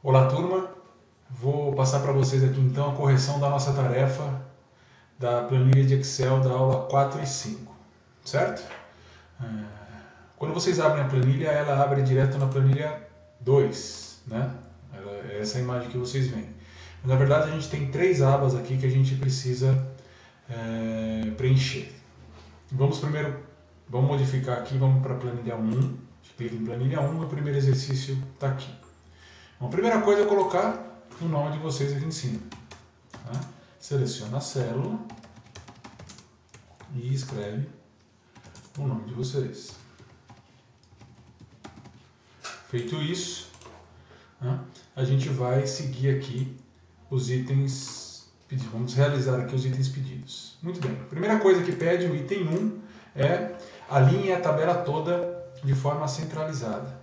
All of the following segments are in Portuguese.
Olá, turma. Vou passar para vocês aqui então a correção da nossa tarefa da planilha de Excel da aula 4 e 5, certo? Quando vocês abrem a planilha, ela abre direto na planilha 2, né? É essa a imagem que vocês veem. Mas, na verdade, a gente tem 3 abas aqui que a gente precisa preencher. Vamos modificar aqui, vamos para a planilha 1. Clica em planilha 1 e o primeiro exercício está aqui. Bom, a primeira coisa é colocar o nome de vocês aqui em cima. Tá? Seleciona a célula e escreve o nome de vocês. Feito isso, a gente vai seguir aqui os itens pedidos. Vamos realizar aqui os itens pedidos. Muito bem. A primeira coisa que pede o item 1 é alinhe a tabela toda de forma centralizada.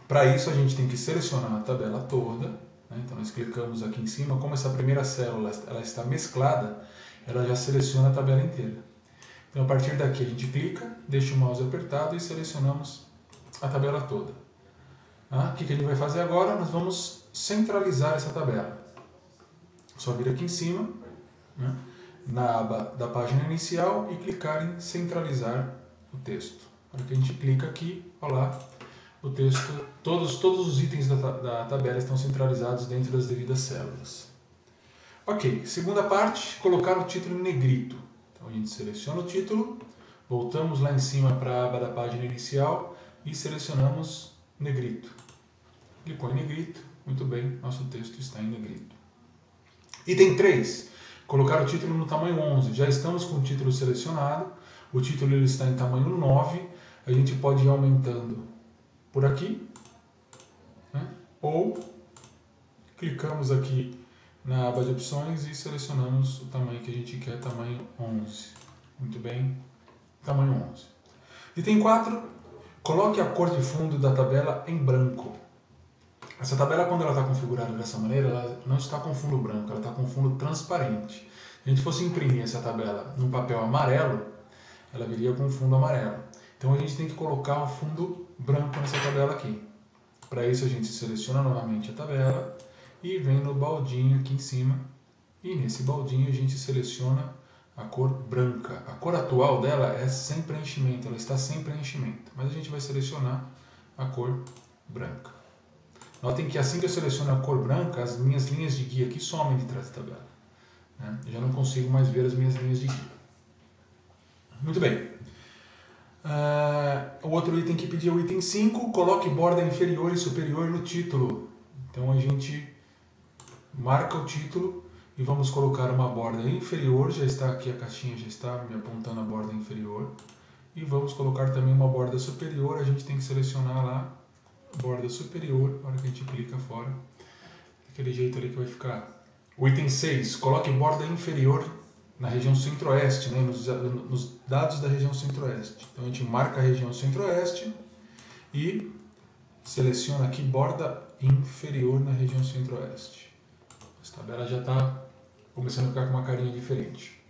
Para isso, a gente tem que selecionar a tabela toda. Então, nós clicamos aqui em cima. Como essa primeira célula ela está mesclada, ela já seleciona a tabela inteira. Então, a partir daqui, a gente clica, deixa o mouse apertado e selecionamos a tabela toda. O que a gente vai fazer agora? Nós vamos centralizar essa tabela. Só vir aqui em cima, na aba da página inicial e clicar em centralizar o texto. Para que a gente clica aqui, olha lá, o texto, todos os itens da tabela estão centralizados dentro das devidas células. Ok, segunda parte, colocar o título em negrito. Então a gente seleciona o título, voltamos lá em cima para a aba da página inicial e selecionamos negrito. Clicou em negrito, muito bem, nosso texto está em negrito. Item 3, colocar o título no tamanho 11. Já estamos com o título selecionado, o título ele está em tamanho 9, a gente pode ir aumentando por aqui, ou clicamos aqui na aba de opções e selecionamos o tamanho que a gente quer, tamanho 11. Muito bem, tamanho 11. Item 4, coloque a cor de fundo da tabela em branco. Essa tabela, quando ela está configurada dessa maneira, ela não está com fundo branco, ela está com fundo transparente. Se a gente fosse imprimir essa tabela num papel amarelo, ela viria com fundo amarelo. Então a gente tem que colocar um fundo branco nessa tabela aqui. Para isso a gente seleciona novamente a tabela e vem no baldinho aqui em cima. E nesse baldinho a gente seleciona a cor branca. A cor atual dela é sem preenchimento, ela está sem preenchimento. Mas a gente vai selecionar a cor branca. Notem que assim que eu seleciono a cor branca, as minhas linhas de guia aqui somem de trás da tabela. Eu já não consigo mais ver as minhas linhas de guia. Muito bem. O outro item que pedi é o item 5, coloque borda inferior e superior no título. Então a gente marca o título e vamos colocar uma borda inferior, já está aqui a caixinha, já está me apontando a borda inferior. E vamos colocar também uma borda superior, a gente tem que selecionar lá a borda superior, na hora que a gente clica fora, daquele jeito ali que vai ficar. O item 6, coloque borda inferior na região centro-oeste, nos dados da região centro-oeste. Então a gente marca a região centro-oeste e seleciona aqui borda inferior na região centro-oeste. Essa tabela já está começando a ficar com uma carinha diferente.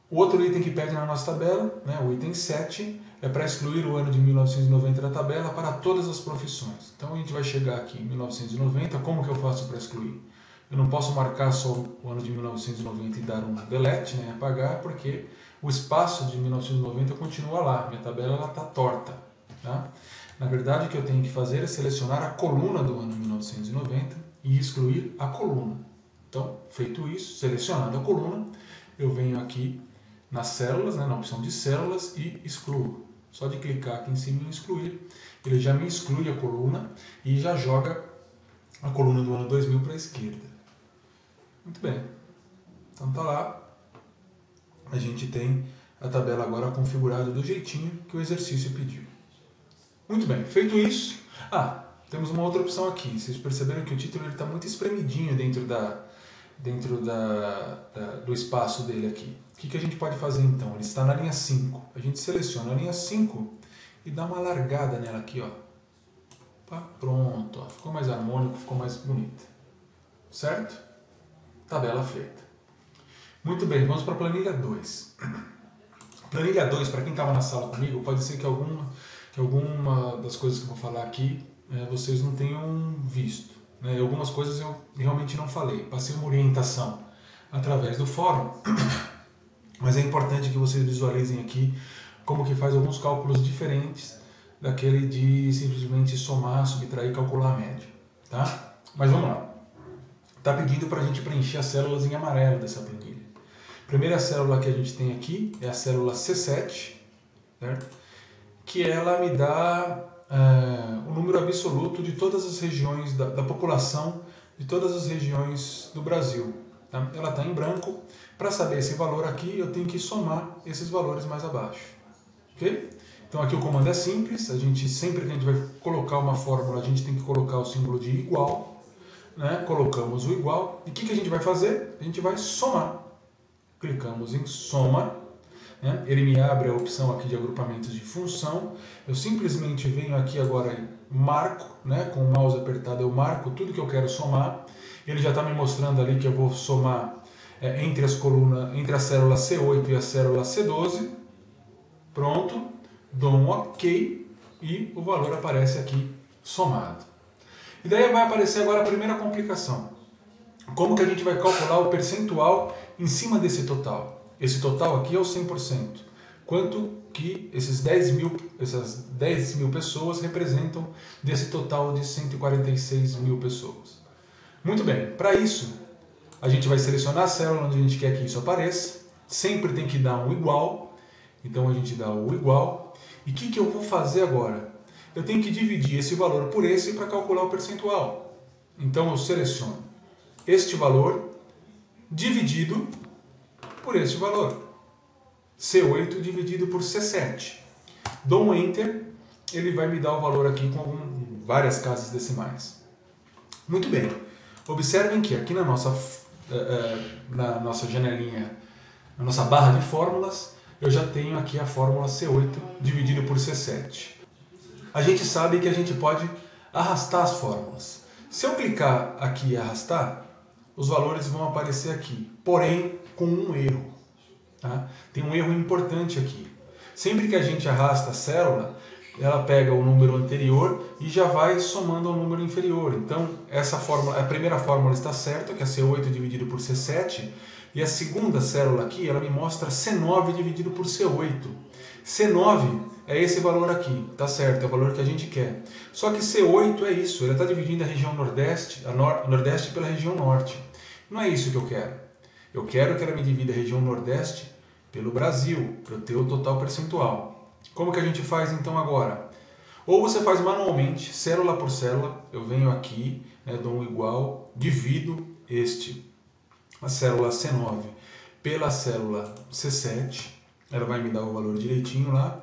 O outro item que pede na nossa tabela, o item 7, é para excluir o ano de 1990 da tabela para todas as profissões. Então a gente vai chegar aqui em 1990, como que eu faço para excluir? Eu não posso marcar só o ano de 1990 e dar um delete, apagar, porque o espaço de 1990 continua lá, minha tabela está torta. Tá? Na verdade, o que eu tenho que fazer é selecionar a coluna do ano 1990 e excluir a coluna. Então, feito isso, selecionando a coluna, eu venho aqui nas células, na opção de células e excluo. Só de clicar aqui em cima em excluir, ele já me exclui a coluna e já joga a coluna do ano 2000 para a esquerda. Muito bem, então tá lá, a gente tem a tabela agora configurada do jeitinho que o exercício pediu. Muito bem, feito isso, temos uma outra opção aqui, vocês perceberam que o título está muito espremidinho dentro do espaço dele aqui. O que a gente pode fazer então? Ele está na linha 5, a gente seleciona a linha 5 e dá uma largada nela aqui, pronto, ficou mais harmônico, ficou mais bonito, certo? Tabela feita. Muito bem, vamos para a planilha 2. Planilha 2, para quem estava na sala comigo, pode ser que alguma das coisas que eu vou falar aqui vocês não tenham visto. né? Algumas coisas eu realmente não falei, passei uma orientação através do fórum, mas é importante que vocês visualizem aqui como que faz alguns cálculos diferentes daquele de simplesmente somar, subtrair e calcular a média, tá? Mas vamos lá. Está pedindo para a gente preencher as células em amarelo dessa planilha. A primeira célula que a gente tem aqui é a célula C7, certo? Que ela me dá o número absoluto de todas as regiões da população de todas as regiões do Brasil. Tá? Ela está em branco. Para saber esse valor aqui, eu tenho que somar esses valores mais abaixo. Okay? Então aqui o comando é simples. A gente sempre que a gente vai colocar uma fórmula, a gente tem que colocar o símbolo de igual. Né? Colocamos o igual. E o que a gente vai fazer? A gente vai somar. Clicamos em soma. Né? Ele me abre a opção aqui de agrupamentos de função. Eu simplesmente venho aqui agora e marco, né? Com o mouse apertado eu marco tudo que eu quero somar. Ele já está me mostrando ali que eu vou somar entre as colunas, entre a célula C8 e a célula C12. Pronto, dou um OK e o valor aparece aqui somado. E daí vai aparecer agora a primeira complicação. Como que a gente vai calcular o percentual em cima desse total? Esse total aqui é o 100%. Quanto que essas 10 mil pessoas representam desse total de 146 mil pessoas? Muito bem, para isso, a gente vai selecionar a célula onde a gente quer que isso apareça. Sempre tem que dar um igual. Então a gente dá o igual. E o que eu vou fazer agora? Eu tenho que dividir esse valor por esse para calcular o percentual. Então eu seleciono este valor dividido por este valor. C8 dividido por C7. Dou um Enter, ele vai me dar o valor aqui com várias casas decimais. Muito bem. Observem que aqui na nossa janelinha, na nossa barra de fórmulas, eu já tenho aqui a fórmula C8 dividido por C7. A gente sabe que a gente pode arrastar as fórmulas. Se eu clicar aqui e arrastar, os valores vão aparecer aqui, porém com um erro. Tá? Tem um erro importante aqui. Sempre que a gente arrasta a célula, ela pega o número anterior e já vai somando ao número inferior. Então, essa fórmula, a primeira fórmula está certa, que é C8 dividido por C7, e a segunda célula aqui, ela me mostra C9 dividido por C8. C9 é esse valor aqui, tá certo, é o valor que a gente quer. Só que C8 é isso, ele está dividindo a região Nordeste, Nordeste pela região Norte. Não é isso que eu quero. Eu quero que ela me divida a região Nordeste pelo Brasil, para eu ter o total percentual. Como que a gente faz então agora? Ou você faz manualmente, célula por célula, eu venho aqui, né, dou um igual, divido a célula C9 pela célula C7, ela vai me dar o valor direitinho lá.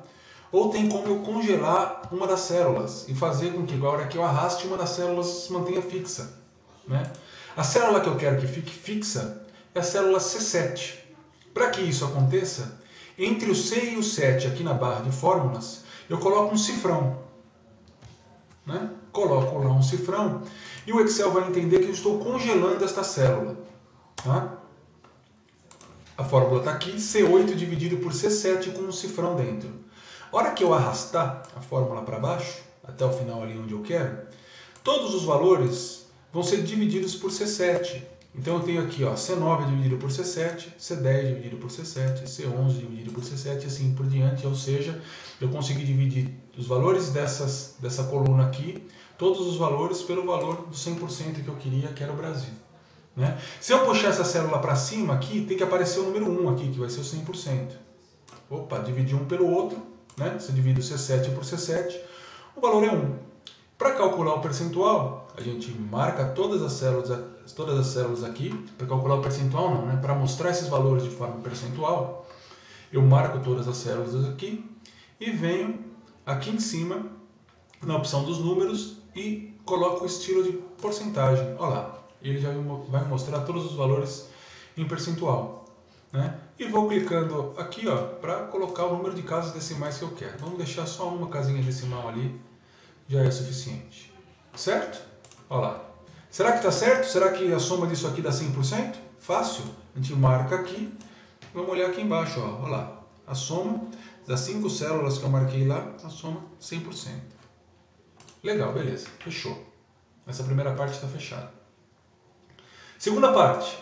Ou tem como eu congelar uma das células e fazer com que agora que eu arraste uma das células se mantenha fixa. Né? A célula que eu quero que fique fixa é a célula C7. Para que isso aconteça, entre o C e o 7 aqui na barra de fórmulas, eu coloco um cifrão. Né? Coloco lá um cifrão e o Excel vai entender que eu estou congelando esta célula. Tá? A fórmula está aqui, C8 dividido por C7 com um cifrão dentro. A hora que eu arrastar a fórmula para baixo, até o final ali onde eu quero, todos os valores vão ser divididos por C7. Então eu tenho aqui ó, C9 dividido por C7, C10 dividido por C7, C11 dividido por C7 e assim por diante. Ou seja, eu consegui dividir os valores dessa coluna aqui, todos os valores pelo valor do 100% que eu queria, que era o Brasil. Né? Se eu puxar essa célula para cima aqui, tem que aparecer o número 1 aqui, que vai ser o 100%. Opa, dividir um pelo outro, né? Você divide o C7 por C7, o valor é 1. Para calcular o percentual, a gente marca todas as células aqui. Para calcular o percentual não, né? Para mostrar esses valores de forma percentual, eu marco todas as células aqui e venho aqui em cima, na opção dos números, e coloco o estilo de porcentagem. Olha lá, ele já vai mostrar todos os valores em percentual. Né? E vou clicando aqui para colocar o número de casas decimais que eu quero. Vamos deixar só uma casinha decimal ali, já é suficiente. Certo? Olha lá. Será que está certo? Será que a soma disso aqui dá 100%? Fácil. A gente marca aqui. Vamos olhar aqui embaixo. Olha lá. A soma das 5 células que eu marquei lá, a soma 100%. Legal, beleza. Fechou. Essa primeira parte está fechada. Segunda parte,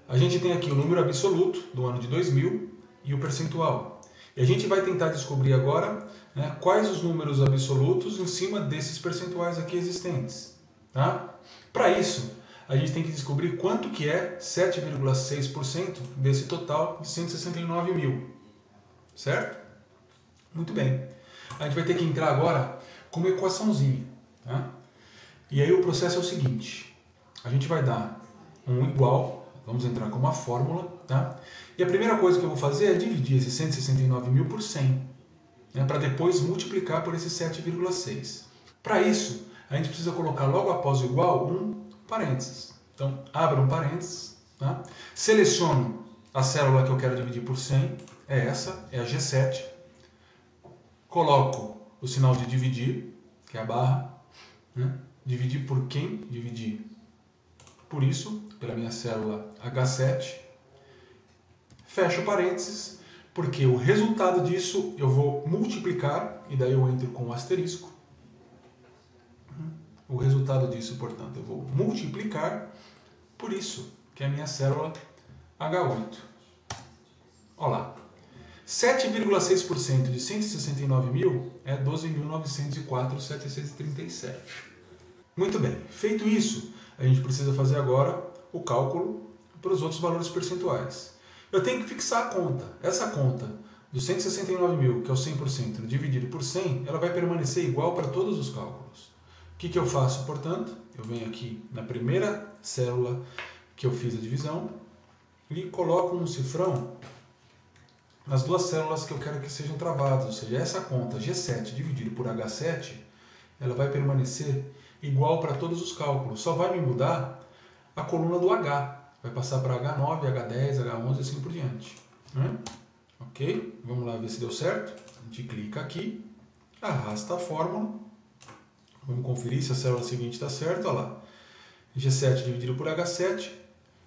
a gente tem aqui o número absoluto do ano de 2000 e o percentual. E a gente vai tentar descobrir agora, né, quais os números absolutos em cima desses percentuais aqui existentes. Tá? Para isso, a gente tem que descobrir quanto que é 7,6% desse total de 169 mil. Certo? Muito bem. A gente vai ter que entrar agora com uma equaçãozinha. Tá? E aí o processo é o seguinte. A gente vai dar um igual, vamos entrar com uma fórmula. Tá? E a primeira coisa que eu vou fazer é dividir esse 169 mil por 100. Né, para depois multiplicar por esse 7,6. Para isso, a gente precisa colocar logo após o igual um parênteses. Então, abro um parênteses, tá? Seleciono a célula que eu quero dividir por 100, é essa, é a G7. Coloco o sinal de dividir, que é a barra. Né? Dividir por quem? Dividir por isso, pela minha célula H7. Fecho parênteses. Porque o resultado disso eu vou multiplicar, e daí eu entro com um asterisco. O resultado disso, portanto, eu vou multiplicar por isso, que é a minha célula H8. Olha lá. 7,6% de 169 mil é 12.904,737. Muito bem. Feito isso, a gente precisa fazer agora o cálculo para os outros valores percentuais. Eu tenho que fixar a conta. Essa conta dos 169 mil, que é o 100%, dividido por 100, ela vai permanecer igual para todos os cálculos. O que eu faço, portanto? Eu venho aqui na primeira célula que eu fiz a divisão e coloco um cifrão nas duas células que eu quero que sejam travadas. Ou seja, essa conta G7 dividido por H7, ela vai permanecer igual para todos os cálculos. Só vai me mudar a coluna do H. Vai passar para H9, H10, H11 e assim por diante. Né? Ok? Vamos lá ver se deu certo. A gente clica aqui, arrasta a fórmula. Vamos conferir se a célula seguinte está certa. Olha lá. G7 dividido por H7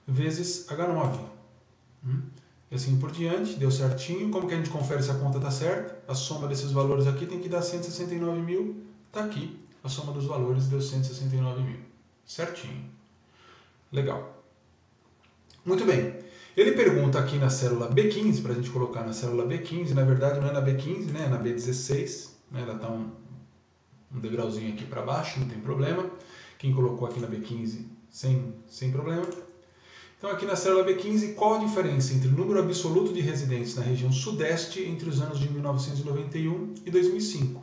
vezes H9. E assim por diante. Deu certinho. Como que a gente confere se a conta está certa? A soma desses valores aqui tem que dar 169 mil. Está aqui. A soma dos valores deu 169 mil. Certinho. Legal. Muito bem. Ele pergunta aqui na célula B15, para a gente colocar na célula B15, na verdade não é na B15, né? É na B16, né? Ela está um degrauzinho aqui para baixo, não tem problema. Quem colocou aqui na B15, sem problema. Então aqui na célula B15, qual a diferença entre o número absoluto de residentes na região sudeste entre os anos de 1991 e 2005?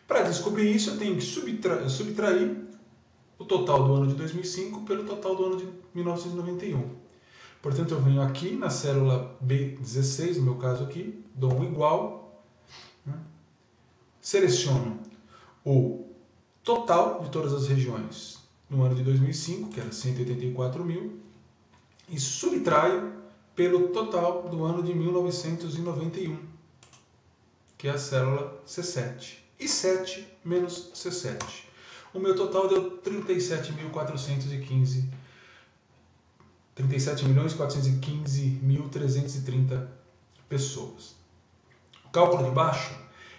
Para descobrir isso, eu tenho que subtrair o total do ano de 2005 pelo total do ano de 1991. Portanto, eu venho aqui na célula B16, no meu caso aqui, dou um igual, né? Seleciono o total de todas as regiões no ano de 2005, que era 184 mil, e subtraio pelo total do ano de 1991, que é a célula C7. E 7 menos C7. O meu total deu 37.415.330 pessoas. O cálculo de baixo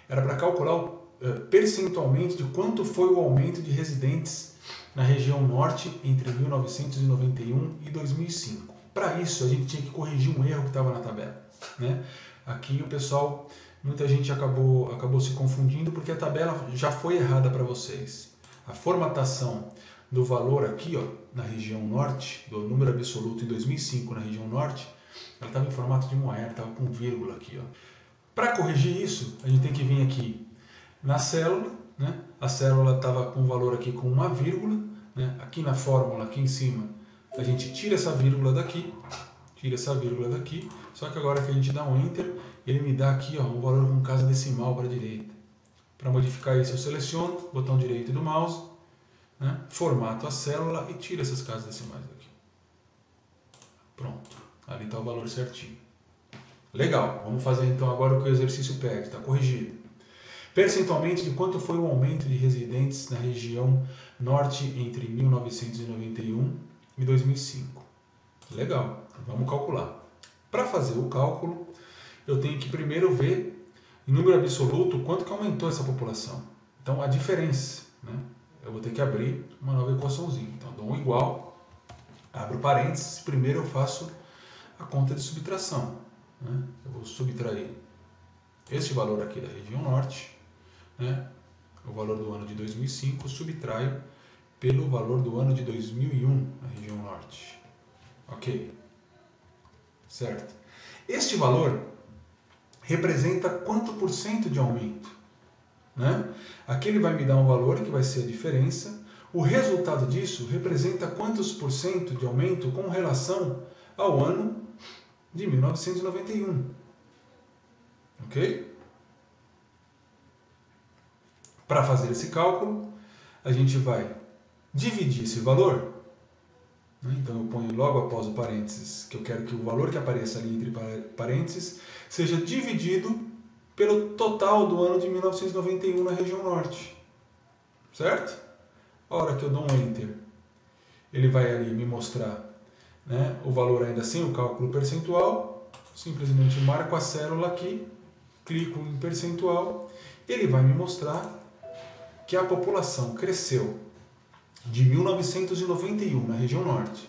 era para calcular percentualmente de quanto foi o aumento de residentes na região norte entre 1991 e 2005. Para isso, a gente tinha que corrigir um erro que estava na tabela. Né? Aqui o pessoal, muita gente acabou se confundindo porque a tabela já foi errada para vocês. A formatação do valor aqui, ó, na região norte, do número absoluto em 2005 na região norte, ela estava em formato de moeda, estava com vírgula aqui. Para corrigir isso, a gente tem que vir aqui na célula, né? A célula estava com o valor aqui com uma vírgula, né? Aqui na fórmula, aqui em cima, a gente tira essa vírgula daqui, só que agora que a gente dá um Enter, ele me dá aqui, ó, um valor com casa decimal para a direita. Para modificar isso, eu seleciono, botão direito do mouse, né? Formato a célula e tiro essas casas decimais aqui. Pronto, ali está o valor certinho. Legal, vamos fazer então agora o que o exercício pede, está corrigido. Percentualmente de quanto foi o aumento de residentes na região norte entre 1991 e 2005. Legal, vamos calcular. Para fazer o cálculo, eu tenho que primeiro ver, em número absoluto, quanto que aumentou essa população. Então, a diferença, né? eu vou ter que abrir uma nova equaçãozinha. Então, dou um igual, abro parênteses, primeiro eu faço a conta de subtração, né? Eu vou subtrair este valor aqui da região norte, né? O valor do ano de 2005, subtraio pelo valor do ano de 2001 na região norte. Ok? Certo? Este valor representa quanto por cento de aumento? Né? Aqui ele vai me dar um valor que vai ser a diferença. O resultado disso representa quantos por cento de aumento com relação ao ano de 1991. Ok? Para fazer esse cálculo, a gente vai dividir esse valor. Então eu ponho logo após o parênteses, que eu quero que o valor que apareça ali entre parênteses seja dividido pelo total do ano de 1991 na região norte. Certo? A hora que eu dou um Enter, ele vai ali me mostrar, né, o valor ainda sem o cálculo percentual. Simplesmente marco a célula aqui, clico em percentual, ele vai me mostrar que a população cresceu de 1991 na região norte,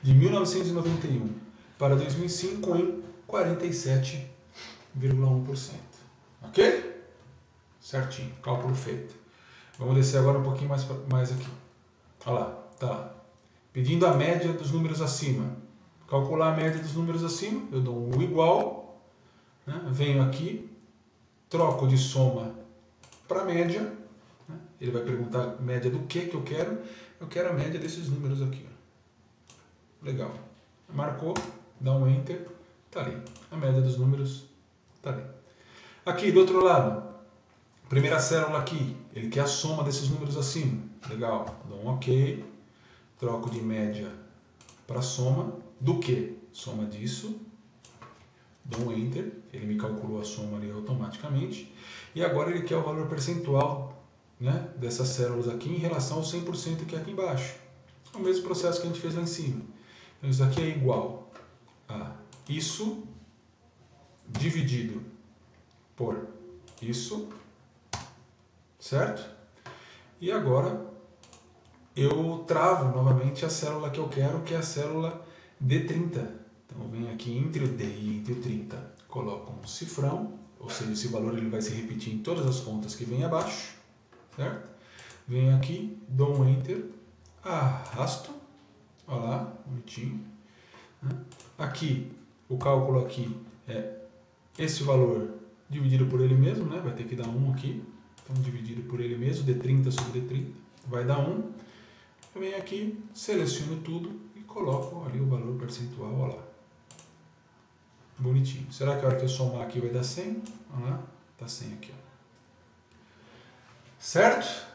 de 1991 para 2005 em 47,1%. Ok? Certinho, cálculo feito. Vamos descer agora um pouquinho mais aqui. Olha lá, tá lá. Pedindo a média dos números acima. Calcular a média dos números acima, eu dou um igual, né? Venho aqui, troco de soma para média, né? Ele vai perguntar média do que eu quero. Eu quero a média desses números aqui. Legal. Marcou, dá um Enter, tá ali. A média dos números tá ali. Aqui do outro lado, primeira célula aqui, ele quer a soma desses números acima. Legal, dou um OK, troco de média para soma. Do que? Soma disso. Dou um Enter, ele me calculou a soma ali automaticamente. E agora ele quer o valor percentual, né, dessas células aqui em relação ao 100% que é aqui embaixo. É o mesmo processo que a gente fez lá em cima. Então isso aqui é igual a isso dividido por isso, certo? E agora eu travo novamente a célula que eu quero, que é a célula D30. Então eu venho aqui entre o D e entre o 30, coloco um cifrão, ou seja, esse valor ele vai se repetir em todas as contas que vem abaixo, certo? Venho aqui, dou um Enter, arrasto, olha lá, bonitinho. Aqui, o cálculo aqui é esse valor dividido por ele mesmo, né? Vai ter que dar 1 aqui, então dividido por ele mesmo, D30 sobre D30, vai dar 1. Eu venho aqui, seleciono tudo e coloco ali o valor percentual, olha lá. Bonitinho. Será que a hora que eu somar aqui vai dar 100? Olha lá, está 100 aqui. Ó. Certo?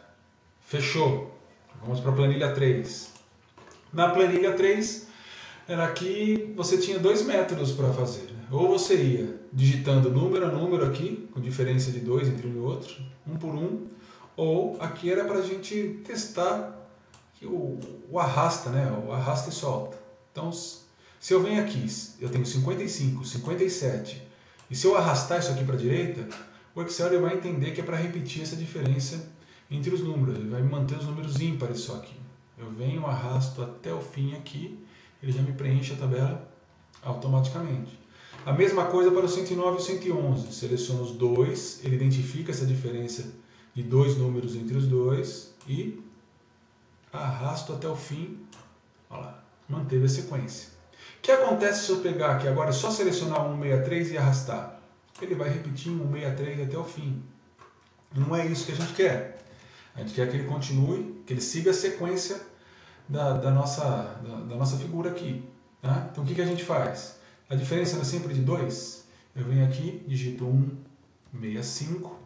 Fechou. Vamos para a planilha 3. Na planilha 3, era que você tinha dois métodos para fazer. Né? Ou você ia digitando número a número aqui, com diferença de 2 entre um e outro, um por um, ou aqui era para a gente testar o arrasta, né? O arrasta e solta. Então, se eu venho aqui, eu tenho 55, 57, e se eu arrastar isso aqui para a direita, o Excel ele vai entender que é para repetir essa diferença entre os números, ele vai manter os números ímpares só aqui. Eu venho, arrasto até o fim aqui, ele já me preenche a tabela automaticamente. A mesma coisa para o 109 e o 111, seleciono os dois, ele identifica essa diferença de dois números entre os dois e arrasto até o fim, olha lá, manteve a sequência. O que acontece se eu pegar aqui agora, é só selecionar 163 e arrastar? Ele vai repetir 163 até o fim. Não é isso que a gente quer. A gente quer que ele continue, que ele siga a sequência da nossa figura aqui. Tá? Então o que a gente faz? A diferença é sempre de 2. Eu venho aqui, digito 165.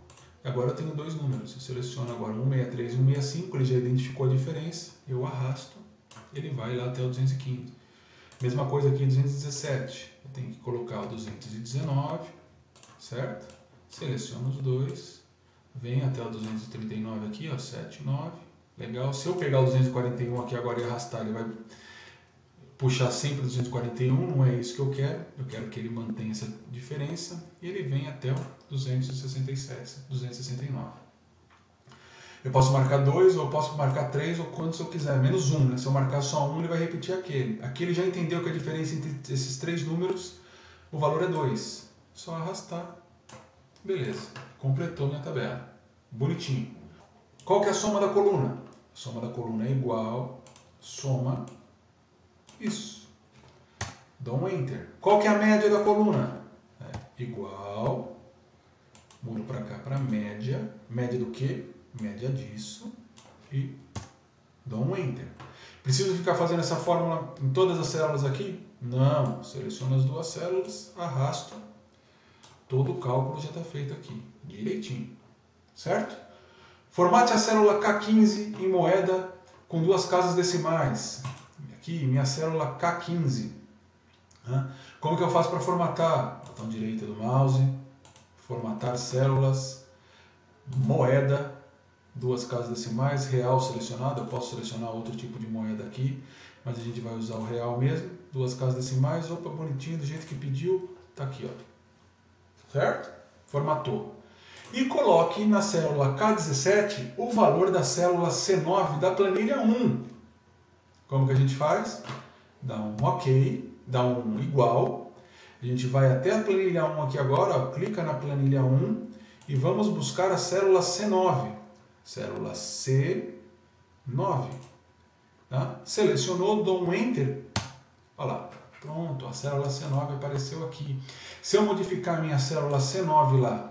Agora eu tenho dois números. Eu seleciono agora 163 e 165, ele já identificou a diferença. Eu arrasto, ele vai lá até o 215. Mesma coisa aqui, 217. Eu tenho que colocar o 219, certo? Seleciono os dois. Venho até o 239 aqui, ó, 79. Legal. Se eu pegar o 241 aqui agora e arrastar, ele vai puxar sempre o 241. Não é isso que eu quero. Eu quero que ele mantenha essa diferença. E ele vem até o 267, 269. Eu posso marcar 2, ou eu posso marcar 3, ou quantos eu quiser, menos 1, né? Se eu marcar só 1, ele vai repetir aquele. Aqui ele já entendeu que a diferença entre esses 3 números, o valor é 2. Só arrastar. Beleza, completou minha tabela. Bonitinho. Qual que é a soma da coluna? A soma da coluna é igual, soma, isso. Dou um Enter. Qual que é a média da coluna? Igual, mudo para cá para média. Média do quê? Média disso. E dou um Enter. Preciso ficar fazendo essa fórmula em todas as células aqui? Não. Seleciono as duas células, arrasto. Todo o cálculo já está feito aqui, direitinho. Certo? Formate a célula K15 em moeda com 2 casas decimais. Aqui, minha célula K15. Como que eu faço para formatar? Botão direito do mouse, formatar células, moeda, 2 casas decimais, real selecionado. Eu posso selecionar outro tipo de moeda aqui, mas a gente vai usar o real mesmo. 2 casas decimais, opa, bonitinho, do jeito que pediu, tá aqui, ó. Certo? Formatou. E coloque na célula K17 o valor da célula C9 da planilha 1. Como que a gente faz? Dá um OK, dá um igual. A gente vai até a planilha 1 aqui agora, ó, clica na planilha 1 e vamos buscar a célula C9. Célula C9. Tá? Selecionou, dou um Enter. Olha lá. Pronto, a célula C9 apareceu aqui. Se eu modificar minha célula C9 lá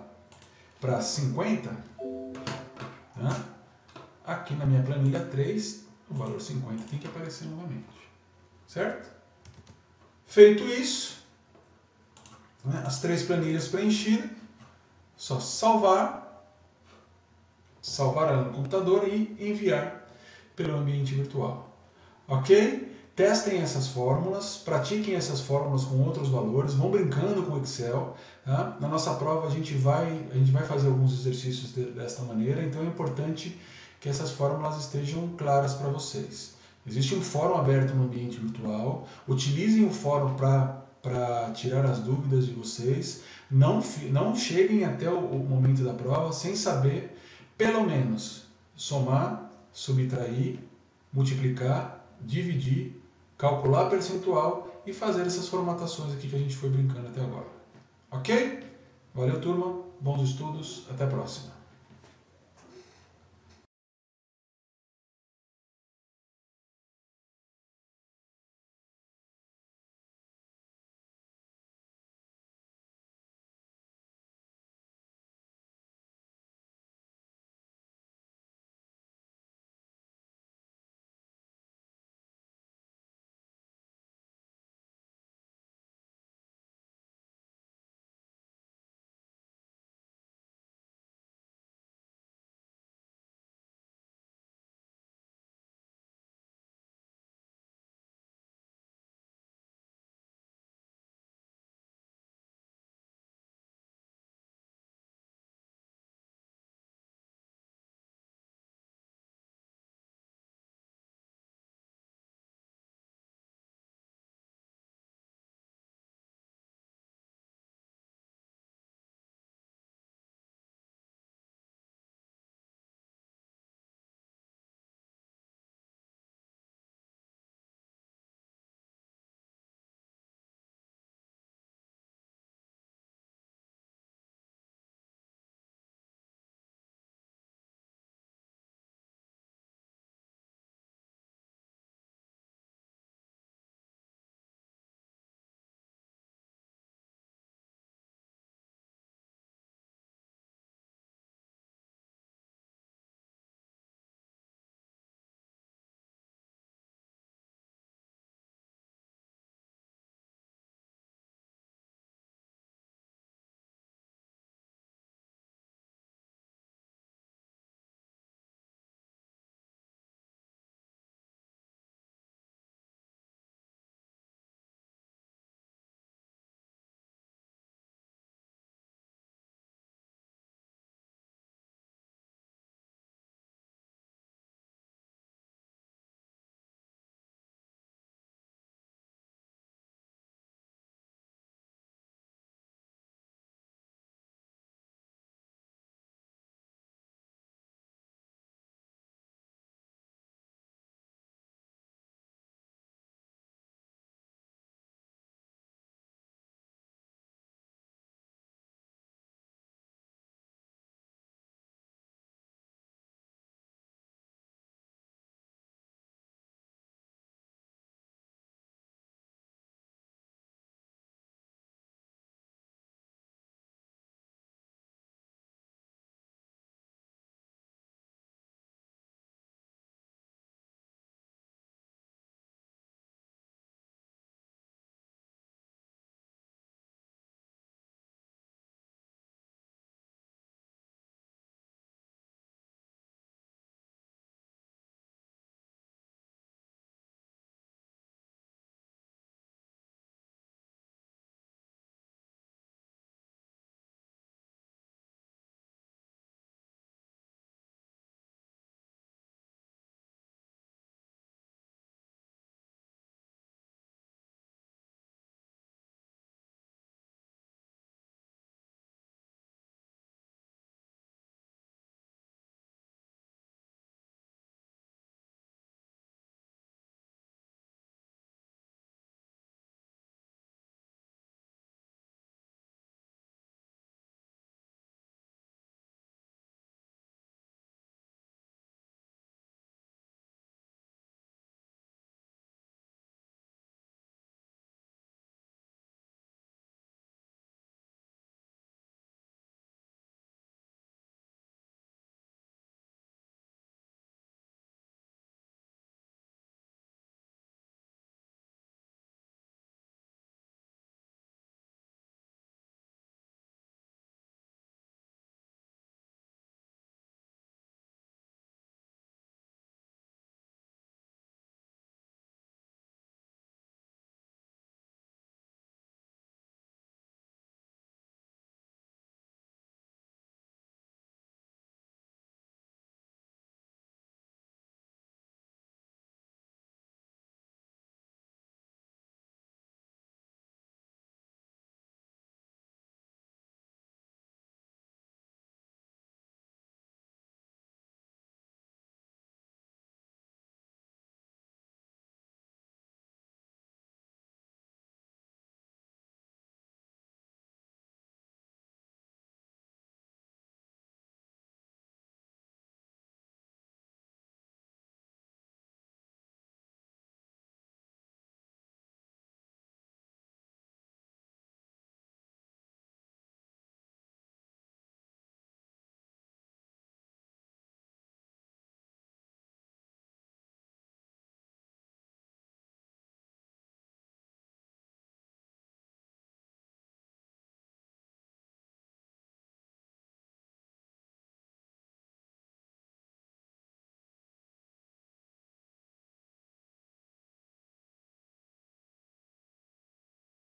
para 50, tá? Aqui na minha planilha 3, o valor 50 tem que aparecer novamente. Certo? Feito isso, né, as 3 planilhas preenchidas, só salvar ela no computador e enviar pelo ambiente virtual. Ok? Testem essas fórmulas, pratiquem essas fórmulas com outros valores, vão brincando com o Excel. Tá? Na nossa prova a gente vai fazer alguns exercícios desta maneira, então é importante que essas fórmulas estejam claras para vocês. Existe um fórum aberto no ambiente virtual, utilizem o fórum para tirar as dúvidas de vocês, não cheguem até o momento da prova sem saber, pelo menos, somar, subtrair, multiplicar, dividir, calcular percentual e fazer essas formatações aqui que a gente foi brincando até agora. Ok? Valeu, turma. Bons estudos. Até a próxima.